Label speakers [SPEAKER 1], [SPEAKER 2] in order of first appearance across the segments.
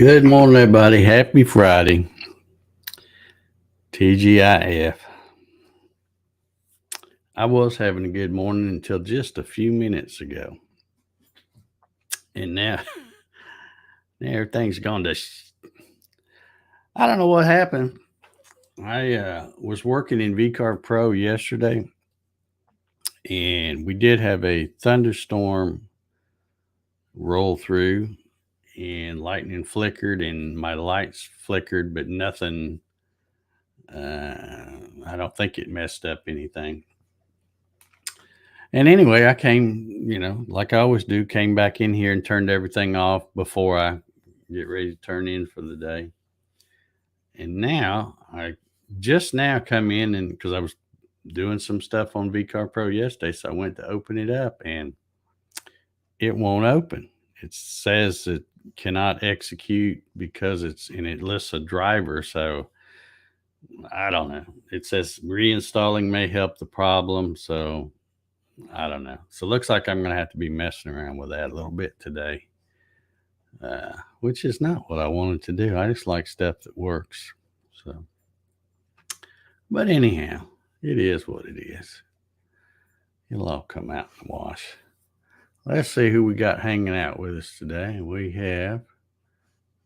[SPEAKER 1] Good morning, everybody. Happy Friday. TGIF. I was having a good morning until just a few minutes ago. And now everything's gone to. I don't know what happened. I was working in VCarve Pro yesterday, and we did have a thunderstorm roll through, and lightning flickered, and my lights flickered, but nothing. I don't think it messed up anything. And anyway, I came, like I always do, came back in here and turned everything off before I get ready to turn in for the day. And now I just now come in, and because I was doing some stuff on VCar Pro yesterday, so I went to open it up and it won't open. It says it cannot execute because it lists a driver. So I don't know. It says reinstalling may help the problem. So I don't know. So it looks like I'm going to have to be messing around with that a little bit today, which is not what I wanted to do. I just like stuff that works. So, but anyhow, it is what it is. It'll all come out in the wash. Let's see who we got hanging out with us today. We have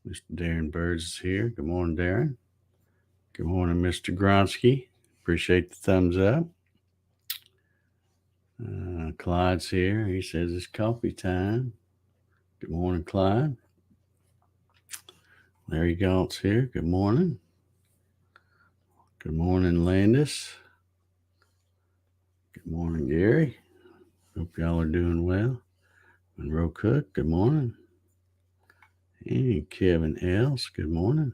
[SPEAKER 1] Mr. Darren Birds is here. Good morning, Darren. Good morning, Mr. Gronsky. Appreciate the thumbs up. Clyde's here. He says it's coffee time. Good morning, Clyde. Larry Galt's here. Good morning. Good morning, Landis. Good morning, Gary. Hope y'all are doing well. Monroe Cook, good morning. And Kevin Els, good morning.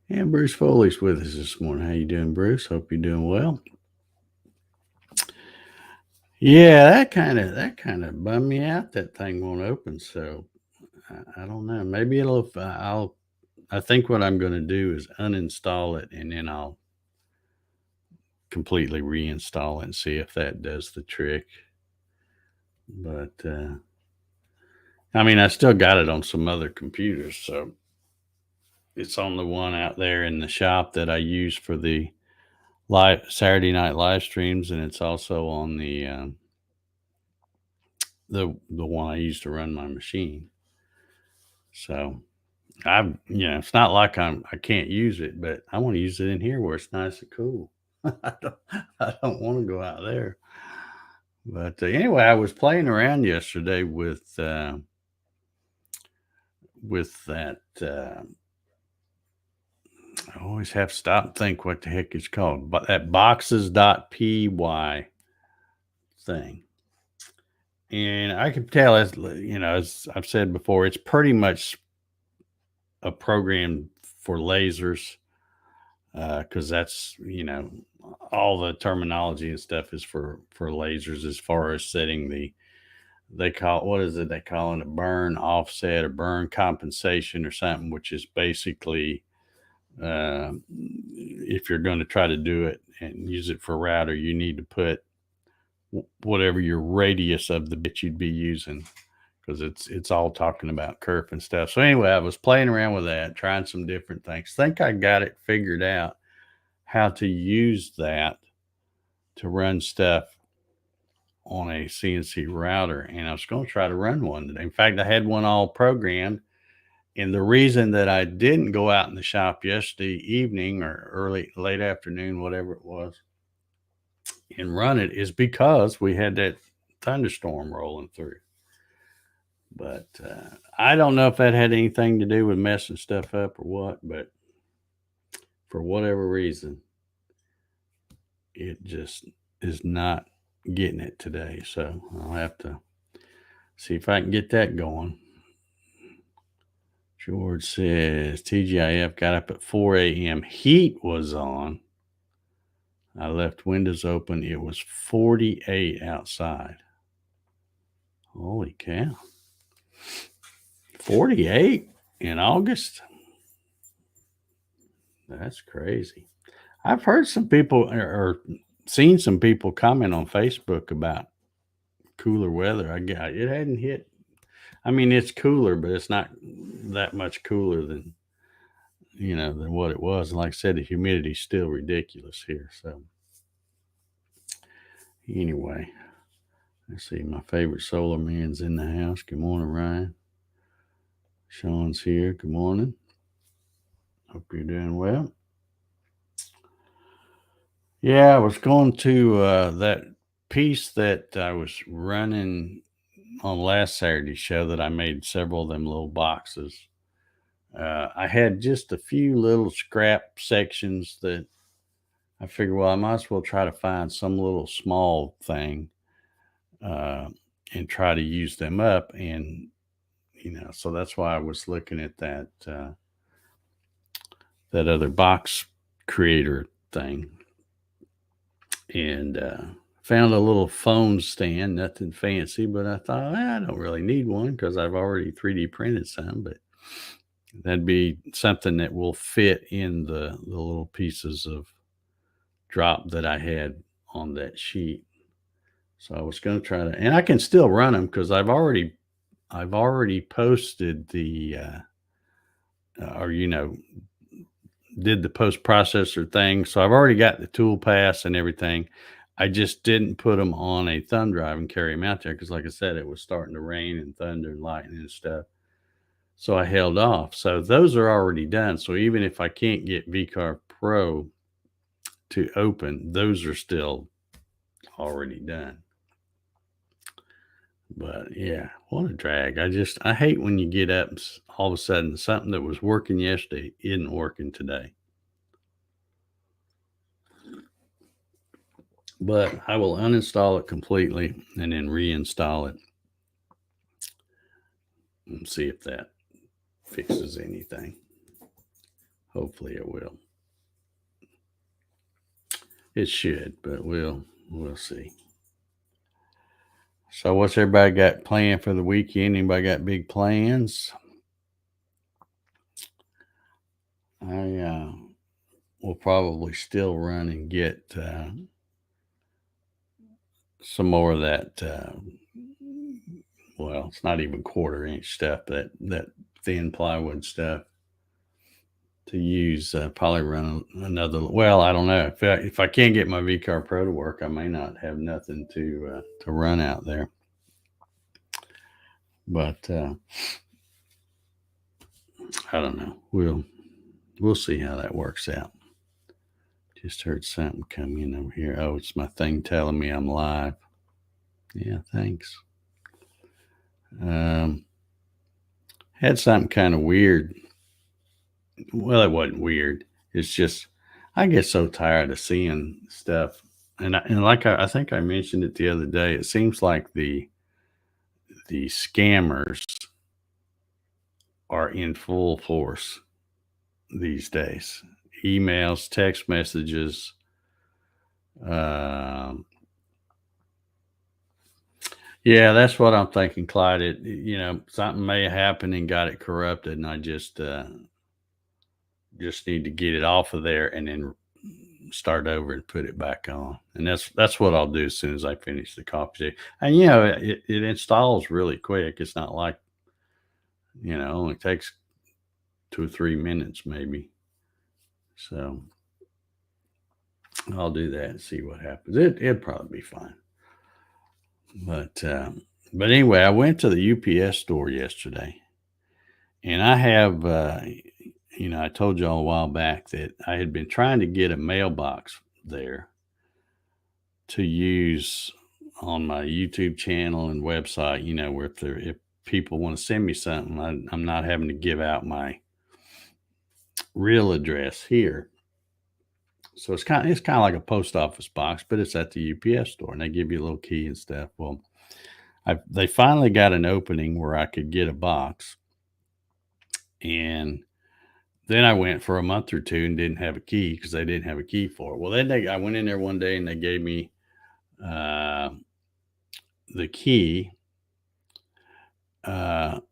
[SPEAKER 1] And Bruce Foley's with us this morning. How you doing, Bruce? Hope you're doing well. Yeah, that kind of bummed me out. That thing won't open, so I don't know. Maybe I think what I'm going to do is uninstall it, and then I'll completely reinstall it and see if that does the trick. But I still got it on some other computers, so it's on the one out there in the shop that I use for the live Saturday night live streams, and it's also on the one I use to run my machine. So it's not like I can't use it, but I want to use it in here where it's nice and cool. I don't want to go out there. But anyway, I was playing around yesterday with that. I always have to stop and think what the heck it's called. But that boxes.py thing. And I can tell, as I've said before, it's pretty much a program for lasers, because that's, all the terminology and stuff is for lasers as far as setting they call it a burn offset or burn compensation or something, which is basically, if you're going to try to do it and use it for router, you need to put whatever your radius of the bit you'd be using, because it's all talking about kerf and stuff. So anyway, I was playing around with that, trying some different things. Think I got it figured out how to use that to run stuff on a CNC router, and I was going to try to run one today. In fact, I had one all programmed, and the reason that I didn't go out in the shop yesterday evening or late afternoon, whatever it was, and run it is because we had that thunderstorm rolling through. But I don't know if that had anything to do with messing stuff up or what, but for whatever reason, it just is not getting it today. So I'll have to see if I can get that going. George says TGIF got up at 4 a.m. Heat was on. I left windows open. It was 48 outside. Holy cow. 48 in August? That's crazy. I've heard some people or seen some people comment on Facebook about cooler weather. It hadn't hit. It's cooler, but it's not that much cooler than than what it was. And like I said, the humidity's still ridiculous here. So anyway, let's see. My favorite solar man's in the house. Good morning, Ryan. Sean's here. Good morning. Hope you're doing well. Yeah, I was going to that piece that I was running on last Saturday's show that I made several of them little boxes. I had just a few little scrap sections that I figured, well, I might as well try to find some little small thing uh, and try to use them up. And, so that's why I was looking at that other box creator thing and found a little phone stand, nothing fancy, but I thought, I don't really need one because I've already 3D printed some, but that'd be something that will fit in the little pieces of drop that I had on that sheet. So I was going to try to, and I can still run them because I've already posted the, or did the post processor thing. So I've already got the tool pass and everything. I just didn't put them on a thumb drive and carry them out there because, like I said, it was starting to rain and thunder and lightning and stuff. So I held off. So those are already done. So even if I can't get VCarve Pro to open, those are still already done. But yeah, what a drag. I hate when you get up and all of a sudden something that was working yesterday isn't working today. But I will uninstall it completely and then reinstall it and see if that fixes anything. Hopefully it will. It should, but we'll see. So what's everybody got planned for the weekend? Anybody got big plans? I will probably still run and get some more of that. Well, it's not even 1/4 inch stuff. That thin plywood stuff to use. Probably run another. Well, I don't know if I can't get my VCarve Pro to work, I may not have nothing to run out there. But I don't know. We'll see how that works out. Just heard something come in over here. Oh, it's my thing telling me I'm live. Yeah, thanks. Had something kind of weird. Well, it wasn't weird. It's just I get so tired of seeing stuff, and like I think I mentioned it the other day. It seems like the scammers are in full force these days. Emails, text messages. Yeah, that's what I'm thinking, Clyde. Something may have happened and got it corrupted, and I just need to get it off of there and then start over and put it back on. And that's what I'll do as soon as I finish the coffee. And it installs really quick. It's not like it only takes 2 or 3 minutes maybe. So I'll do that and see what happens. It'll probably be fine. But anyway, I went to the UPS store yesterday, and I have I told y'all a while back that I had been trying to get a mailbox there to use on my YouTube channel and website, where if people want to send me something, I'm not having to give out my real address here. So it's kind of like a post office box, but it's at the UPS store, and they give you a little key and stuff. Well, they finally got an opening where I could get a box, and then I went for a month or two and didn't have a key because they didn't have a key for it. Well, then I went in there one day and they gave me the key. And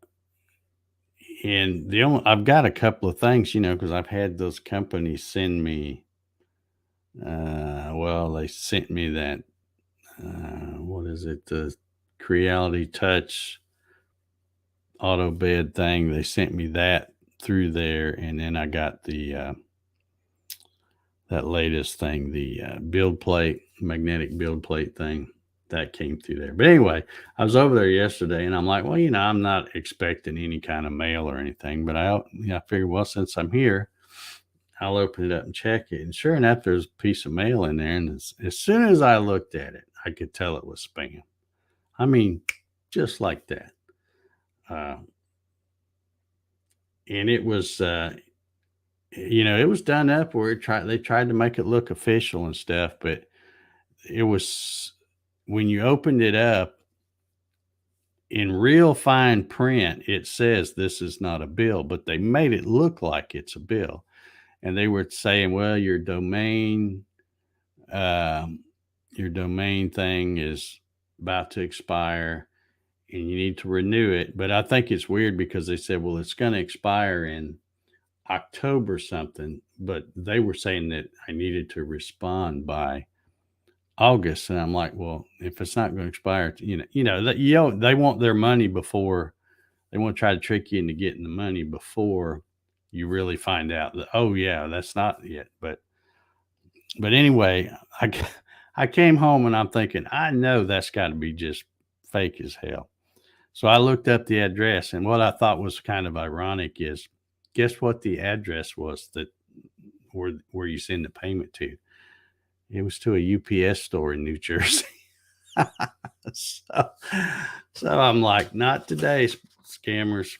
[SPEAKER 1] I've got a couple of things, because I've had those companies send me. They sent me that. What is it? The Creality Touch auto bed thing. They sent me that through there, and then I got that latest thing, the build plate, magnetic build plate thing that came through there. But anyway, I was over there yesterday, and I'm like, well, I'm not expecting any kind of mail or anything, but I figured, well, since I'm here, I'll open it up and check it. And sure enough, there's a piece of mail in there, and as soon as I looked at it, I could tell it was spam. I mean, just like that. Uh, and it was it was done up where they tried to make it look official and stuff, but it was, when you opened it up in real fine print, it says this is not a bill, but they made it look like it's a bill. And they were saying, well, um, your domain thing is about to expire and you need to renew it. But I think it's weird because they said, well, it's going to expire in October something, but they were saying that I needed to respond by August, and I'm like, well, if it's not going to expire, that they want their money before they want to try to trick you into getting the money before you really find out that, oh yeah, that's not yet. But anyway, I I came home and I'm thinking, I know that's got to be just fake as hell. So I looked up the address, and what I thought was kind of ironic is, guess what the address was that where you send the payment to? It was to a UPS store in New Jersey. so, so I'm like, not today, scammers.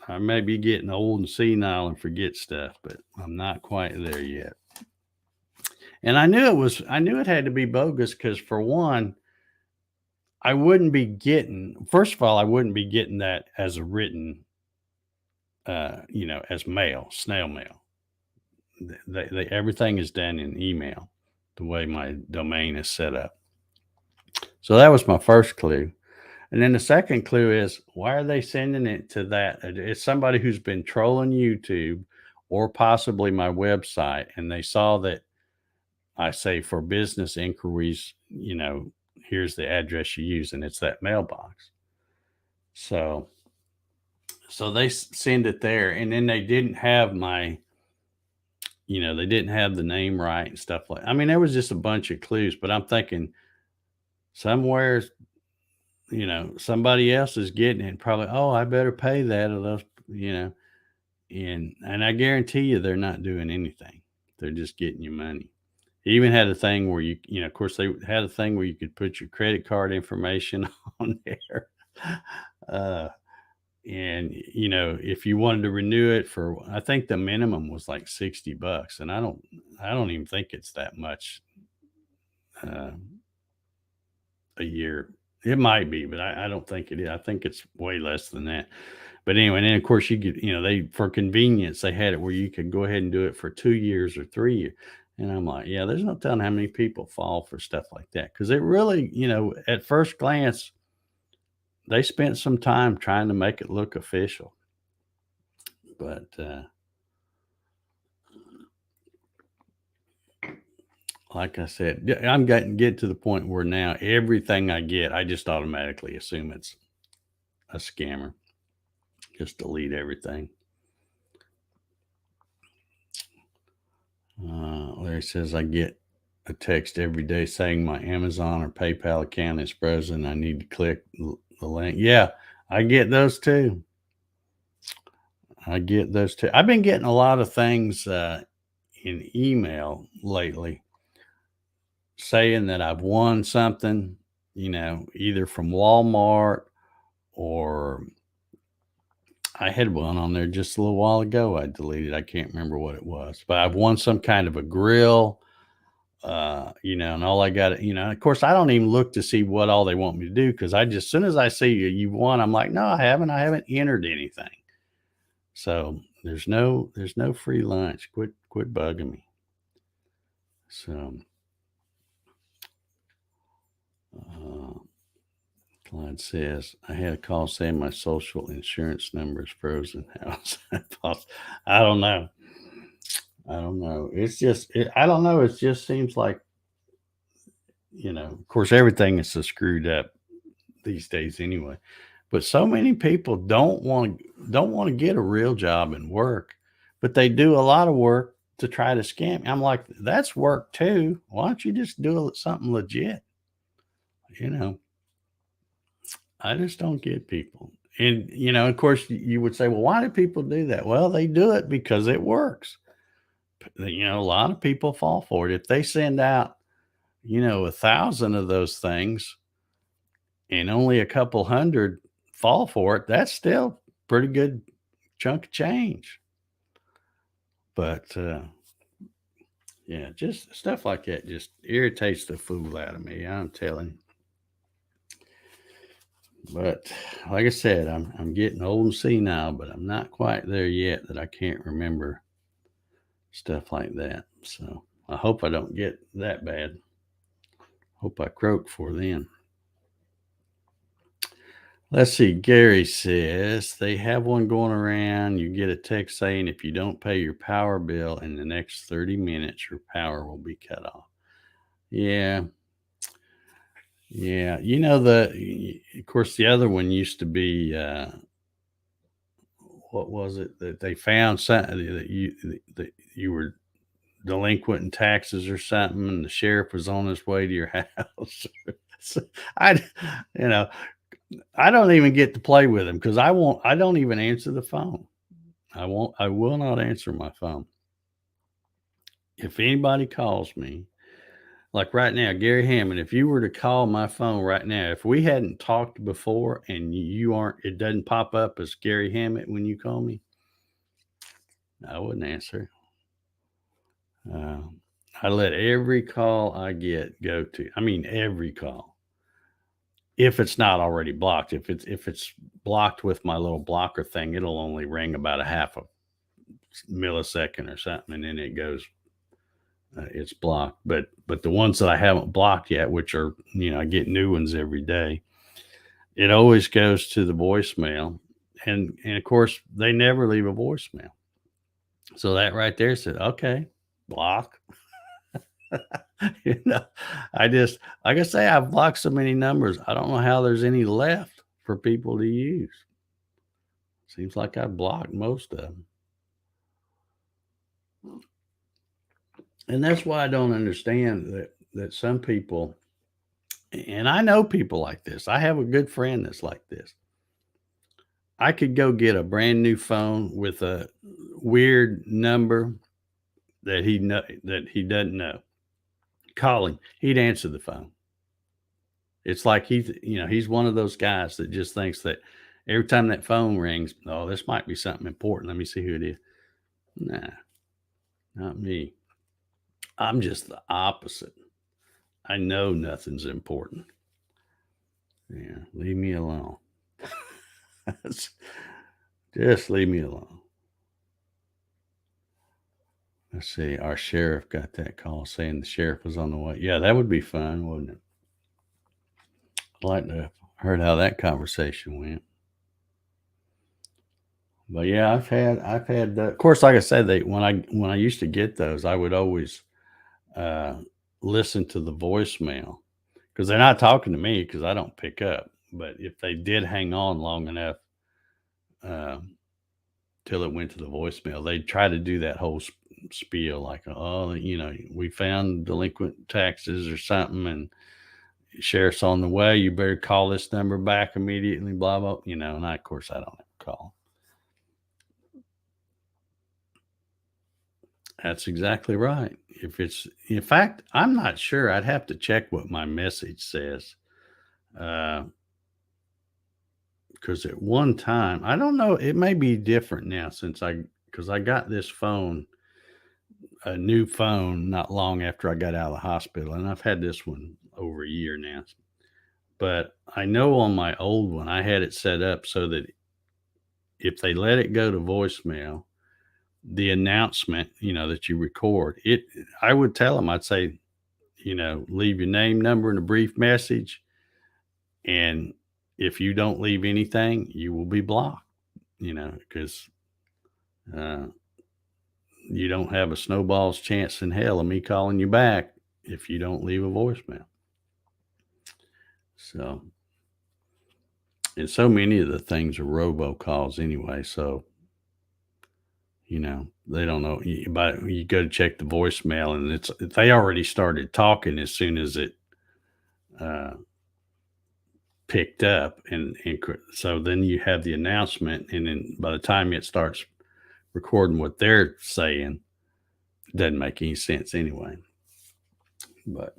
[SPEAKER 1] I may be getting old and senile and forget stuff, but I'm not quite there yet. And I knew it had to be bogus because, for one, I wouldn't be getting, first of all, I wouldn't be getting that as a written, as mail, snail mail. Everything is done in email, the way my domain is set up. So that was my first clue. And then the second clue is, why are they sending it to that? It's somebody who's been trolling YouTube or possibly my website, and they saw that I say, for business inquiries, here's the address you use, and it's that mailbox. So they send it there, and then they didn't have they didn't have the name right and stuff like. I mean, there was just a bunch of clues, but I'm thinking somewhere, somebody else is getting it. Probably, oh, I better pay that, or those, and I guarantee you, they're not doing anything. They're just getting your money. He even had a thing where of course, they had a thing where you could put your credit card information on there. And if you wanted to renew it for, I think the minimum was like $60, and I don't even think it's that much uh, a year. It might be, but I don't think it is. I think it's way less than that. But anyway, and then of course you could, they, for convenience, they had it where you could go ahead and do it for 2 years or 3 years. And I'm like, yeah, there's no telling how many people fall for stuff like that. Cause it really, at first glance, they spent some time trying to make it look official. But like I said, I'm getting to the point where now everything I get, I just automatically assume it's a scammer. Just delete everything. Larry says, I get a text every day saying my Amazon or PayPal account is frozen. I need to click the link. Yeah, I get those too. I've been getting a lot of things in email lately saying that I've won something, either from Walmart, or I had one on there just a little while ago. I deleted. I can't remember what it was, but I've won some kind of a grill, and all I got, of course, I don't even look to see what all they want me to do. Cause as soon as I see you won, I'm like, no, I haven't entered anything. So there's no free lunch. Quit bugging me. So, Clyde says, I had a call saying my social insurance number is frozen. How's that possible? I don't know. It's just, I don't know. It just seems like, of course, everything is so screwed up these days anyway. But so many people don't want to get a real job and work, but they do a lot of work to try to scam. I'm like, that's work too. Why don't you just do something legit? You know, I just don't get people. And of course, you would say, well, why do people do that? Well, they do it because it works. A lot of people fall for it. If they send out, 1,000 of those things and only a couple hundred fall for it, that's still pretty good chunk of change. But yeah, just stuff like that just irritates the fool out of me. I'm telling you. But like I said, I'm getting old and senile, but I'm not quite there yet that I can't remember stuff like that. So I hope I don't get that bad. Hope I croak for then. Let's see. Gary says they have one going around. You get a text saying if you don't pay your power bill in the next 30 minutes, your power will be cut off. Yeah. Yeah. Of course, the other one used to be, what was it that they found something that you were delinquent in taxes or something, and the sheriff was on his way to your house. So I, you know, I don't even get to play with him because I don't even answer the phone. I will not answer my phone. If anybody calls me, like right now, Gary Hammond, if you were to call my phone right now, if we hadn't talked before and it doesn't pop up as Gary Hammond when you call me, I wouldn't answer. I let every call I get go to. I mean, every call. If it's not already blocked, if it's blocked with my little blocker thing, it'll only ring about a half a millisecond or something, and then it goes. It's blocked. But the ones that I haven't blocked yet, which are I get new ones every day, it always goes to the voicemail, and of course they never leave a voicemail. So that right there said, okay, block. you know, I just like I say, I've blocked so many numbers. I don't know how there's any left for people to use. Seems like I've blocked most of them. And that's why I don't understand that some people, and I know people like this. I have a good friend that's like this. I could go get a brand new phone with a weird number that he doesn't know. Call him, he'd answer the phone. It's like he's one of those guys that just thinks that every time that phone rings, oh, this might be something important. Let me see who it is. Nah, not me. I'm just the opposite. I know nothing's important. Yeah, leave me alone. Just leave me alone. Let's see. Our sheriff got that call saying the sheriff was on the way. Yeah, that would be fun, wouldn't it? I'd like to have heard how that conversation went. But yeah, I've had of course, like I said, when I used to get those, I would always uh, listen to the voicemail because they're not talking to me because I don't pick up. But if they did hang on long enough um, till it went to the voicemail, they'd try to do that whole spiel like, oh, we found delinquent taxes or something, and sheriff's on the way. You better call this number back immediately. Blah blah. And of course I don't ever call. That's exactly right. If it's, in fact, I'm not sure. I'd have to check what my message says. Because at one time, I don't know, it may be different now because I got this phone, a new phone, not long after I got out of the hospital. And I've had this one over a year now. But I know on my old one, I had it set up so that if they let it go to voicemail, the announcement, that you record it, I would tell them, I'd say, leave your name, number, and a brief message. And if you don't leave anything, you will be blocked, because uh, you don't have a snowball's chance in hell of me calling you back if you don't leave a voicemail. So, And so many of the things are robocalls anyway. So, they don't know. But you go to check the voicemail, and they already started talking as soon as it uh, picked up, and so then you have the announcement, and then by the time it starts recording what they're saying, it doesn't make any sense anyway. But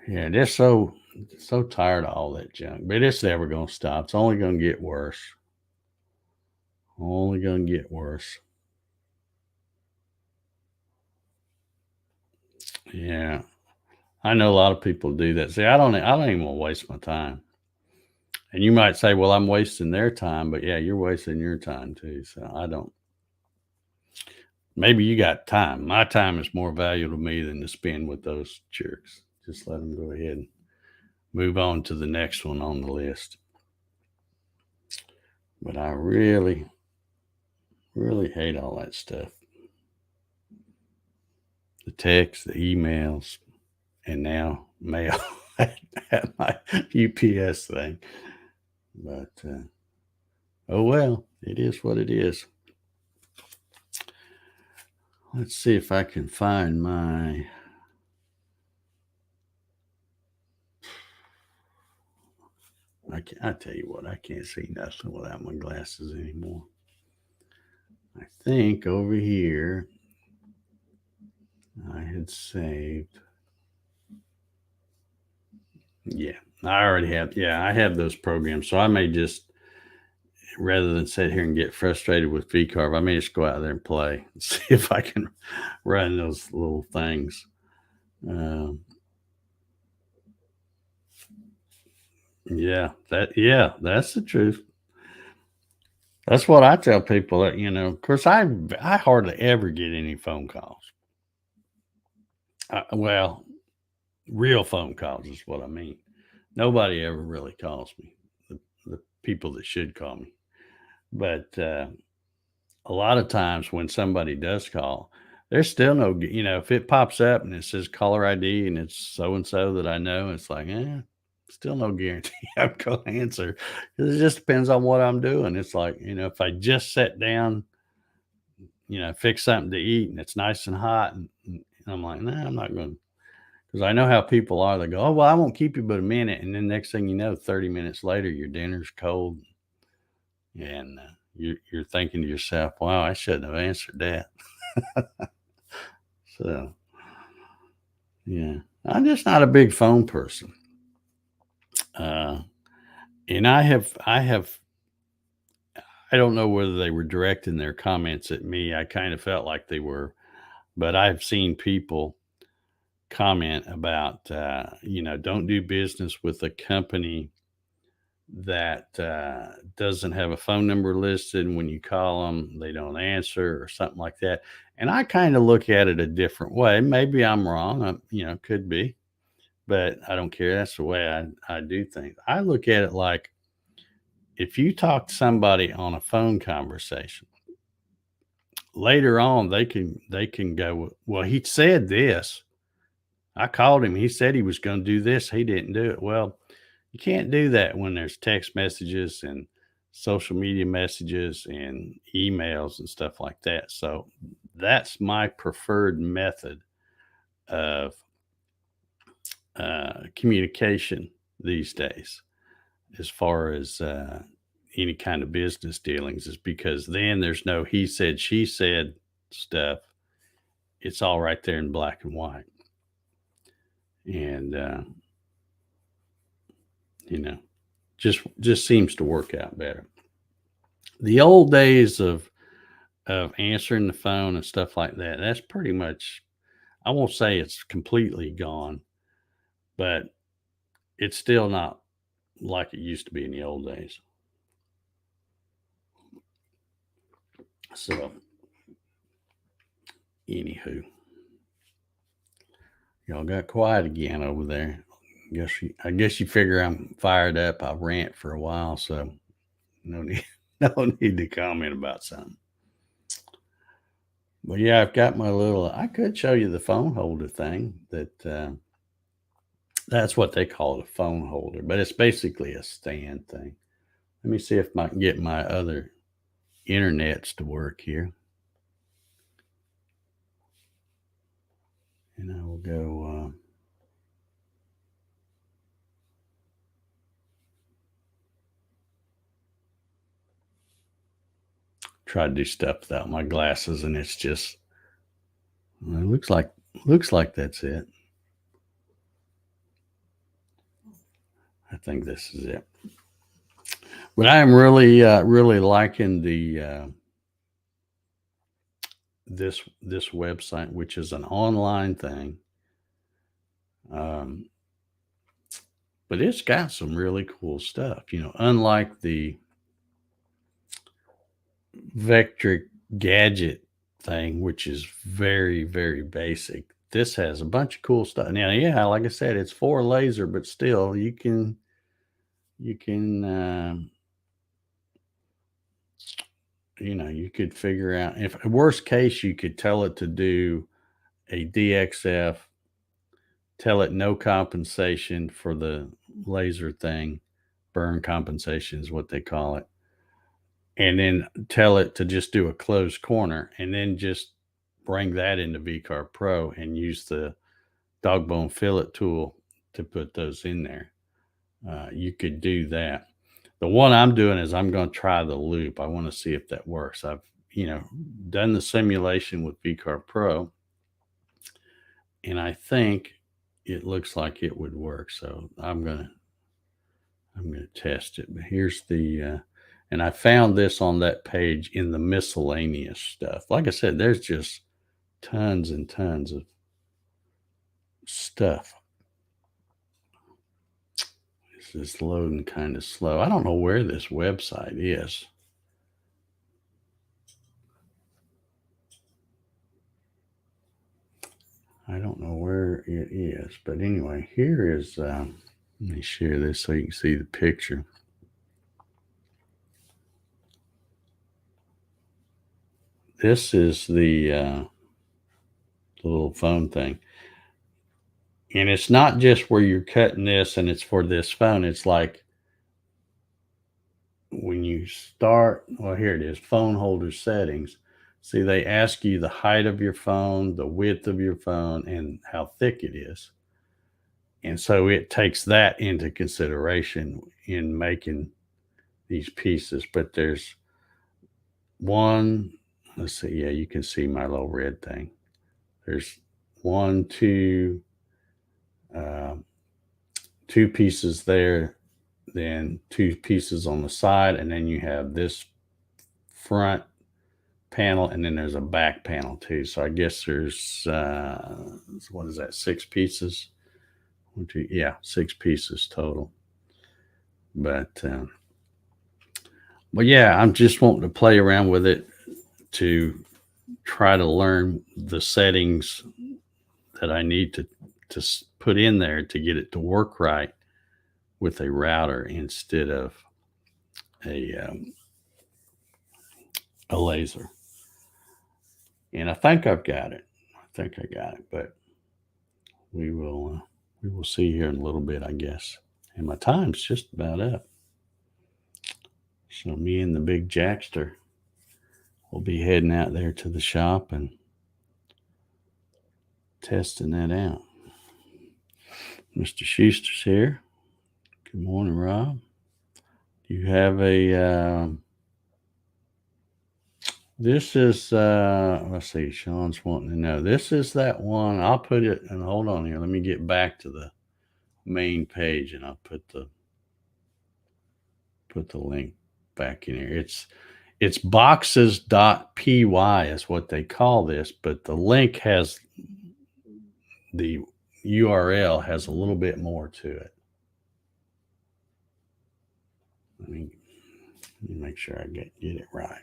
[SPEAKER 1] yeah, they're so tired of all that junk. But it's never gonna stop. It's only gonna get worse. Only gonna get worse. Yeah. I know a lot of people do that. See, I don't even want to waste my time. And you might say, well, I'm wasting their time, but yeah, you're wasting your time too. So I don't. Maybe you got time. My time is more valuable to me than to spend with those jerks. Just let them go ahead and move on to the next one on the list. But I really, really hate all that stuff. The texts, the emails, and now mail at my UPS thing. But oh well, it is what it is. Let's see if I can find my. I tell you what, I can't see nothing without my glasses anymore. I think over here I had saved. Yeah, I already have. Yeah, I have those programs. So I may just, rather than sit here and get frustrated with VCarve, I may just go out there and play and see if I can run those little things. Um, yeah, that's the truth. That's what I tell people that, of course, I hardly ever get any phone calls. Well, real phone calls is what I mean. Nobody ever really calls me, the people that should call me. But a lot of times when somebody does call, there's still no, if it pops up and it says caller ID and it's so and so that I know, it's like, still no guarantee I'm going to answer. 'Cause it just depends on what I'm doing. It's like, if I just sat down, fix something to eat and it's nice and hot, and I'm like, nah, I'm not going to. Because I know how people are. They go, oh, well, I won't keep you but a minute. And then next thing you know, 30 minutes later, your dinner's cold. And you're thinking to yourself, wow, I shouldn't have answered that. So, yeah, I'm just not a big phone person. Uh, and I don't know whether they were directing their comments at me. I kind of felt like they were, but I've seen people comment about, don't do business with a company that doesn't have a phone number listed. And when you call them, they don't answer or something like that. And I kind of look at it a different way. Maybe I'm wrong. Could be, but I don't care. That's the way I do things. I look at it like, if you talk to somebody on a phone conversation, later on they can go, well, he said this. I called him. He said he was going to do this. He didn't do it. Well, you can't do that when there's text messages and social media messages and emails and stuff like that. So that's my preferred method of communication these days, as far as any kind of business dealings, is because then there's no he said, she said stuff. It's all right there in black and white. And, you know, just seems to work out better. The old days of answering the phone and stuff like that, that's pretty much, I won't say it's completely gone, but it's still not like it used to be in the old days. So, anywho, y'all got quiet again over there. I guess you figure I'm fired up. I rant for a while, so no need no need to comment about something. But yeah, I've got my little. I could show you the phone holder thing that That's what they call it, a phone holder, but it's basically a stand thing. Let me see if I can get my other internets to work here. And I will go, try to do stuff without my glasses, and it's just, it looks like that's it. I think this is it. But I am really liking the this website, which is an online thing. But it's got some really cool stuff. You know, unlike the Vectric gadget thing, which is very, very basic. This has a bunch of cool stuff. Now, yeah, like I said, it's for laser, but still, you can you know, you could figure out, if worst case, you could tell it to do a DXF, tell it no compensation for the laser thing, burn compensation is what they call it, and then tell it to just do a closed corner, and then just bring that into VCarve Pro and use the dogbone fillet tool to put those in there. You could do that. The one I'm doing is I'm going to try the loop. I want to see if that works. I've, you know, done the simulation with VCarve Pro, and I think it looks like it would work. So I'm gonna test it. But here's the and I found this on that page in the miscellaneous stuff. Like I said, there's just tons and tons of stuff. This is loading kind of slow. I don't know where this website is. I don't know where it is, but anyway, here is, let me share this so you can see the picture. This is the little phone thing. And it's not just where you're cutting this and it's for this phone. It's like when you start, well, here it is, phone holder settings. See, they ask you the height of your phone, the width of your phone, and how thick it is. And so it takes that into consideration in making these pieces. But there's one, let's see, yeah, you can see my little red thing. There's one, two pieces there, then two pieces on the side, and then you have this front panel, and then there's a back panel too. So I guess there's what is that, 6 pieces? 1, 2, yeah, 6 pieces total. But yeah, I'm just wanting to play around with it to try to learn the settings that I need to put in there to get it to work right with a router instead of a laser. And I think I've got it. But we will see here in a little bit, I guess. And my time's just about up. So me and the big Jackster will be heading out there to the shop and testing that out. Mr. Schuster's here. Good morning, Rob. You have a this is let's see, Sean's wanting to know. This is that one. I'll put it, and hold on here. Let me get back to the main page, and I'll put the link back in here. It's boxes.py is what they call this, but the link has, the URL has a little bit more to it. Let me make sure I get it right.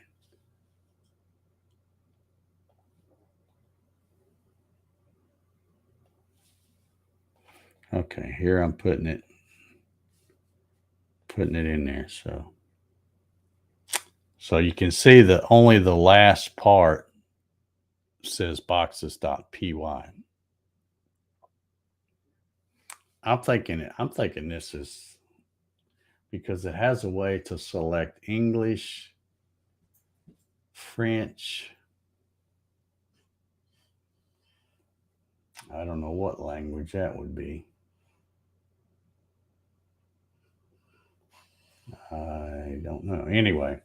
[SPEAKER 1] Okay, here I'm putting it in there. So you can see that only the last part says boxes.py. I'm thinking this is because it has a way to select English, French. I don't know what language that would be. I don't know. Anyway,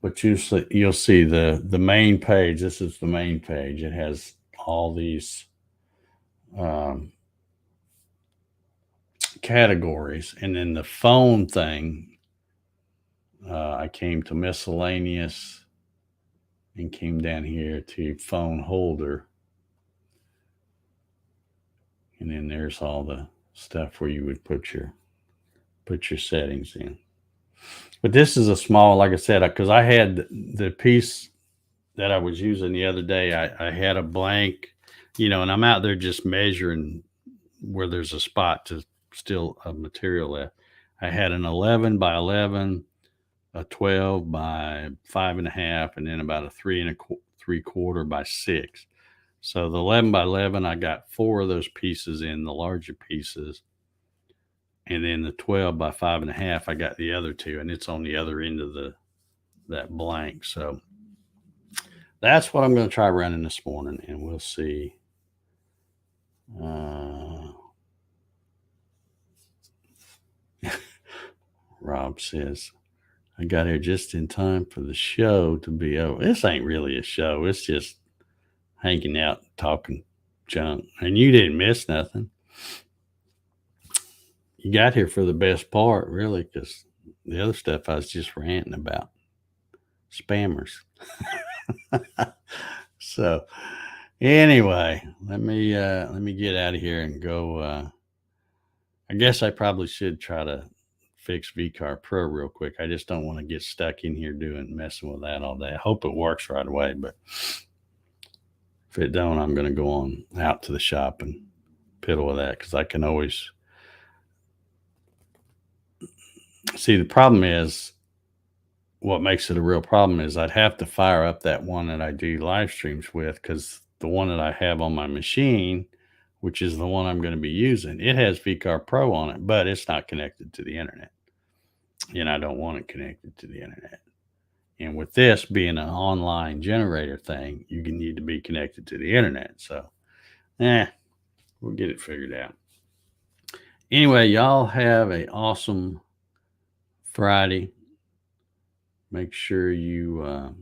[SPEAKER 1] but you'll see the main page. This is the main page. It has all these um, categories, and then the phone thing. I came to miscellaneous and came down here to phone holder, and then there's all the stuff where you would put your settings in. But this is a small, like I said, because I had the piece that I was using the other day. I had a blank, and I'm out there just measuring where there's a spot to still a material left. I had an 11 by 11, a 12 by 5.5, and then about a 3 3/4 by 6. So the 11 by 11, I got 4 of those pieces in the larger pieces, and then the 12 by 5.5, I got the other two, and it's on the other end of that blank. So that's what I'm going to try running this morning, and we'll see. Rob says, I got here just in time for the show to be over. This ain't really a show. It's just hanging out, talking junk. And you didn't miss nothing. You got here for the best part, really, because the other stuff I was just ranting about. Spammers. So anyway, let me get out of here and go. I guess I probably should try to fix VCar Pro real quick. I just don't want to get stuck in here messing with that all day. I hope it works right away, but if it don't, I'm going to go on out to the shop and piddle with that, because I can always see. The problem is, what makes it a real problem is I'd have to fire up that one that I do live streams with, because the one that I have on my machine, which is the one I'm going to be using, it has VCar Pro on it, but it's not connected to the internet. And I don't want it connected to the internet. And with this being an online generator thing, you need to be connected to the internet. So, we'll get it figured out. Anyway, y'all have an awesome Friday. Make sure you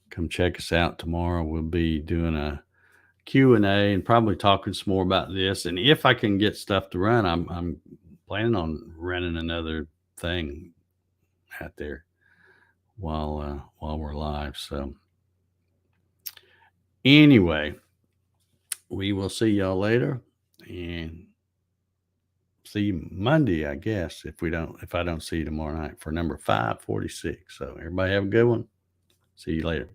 [SPEAKER 1] come check us out tomorrow. We'll be doing a Q&A and probably talking some more about this. And if I can get stuff to run, I'm planning on running another thing out there while we're live. So anyway, we will see y'all later, and see you Monday, I guess, if I don't see you tomorrow night for number 546. So everybody have a good one. See you later.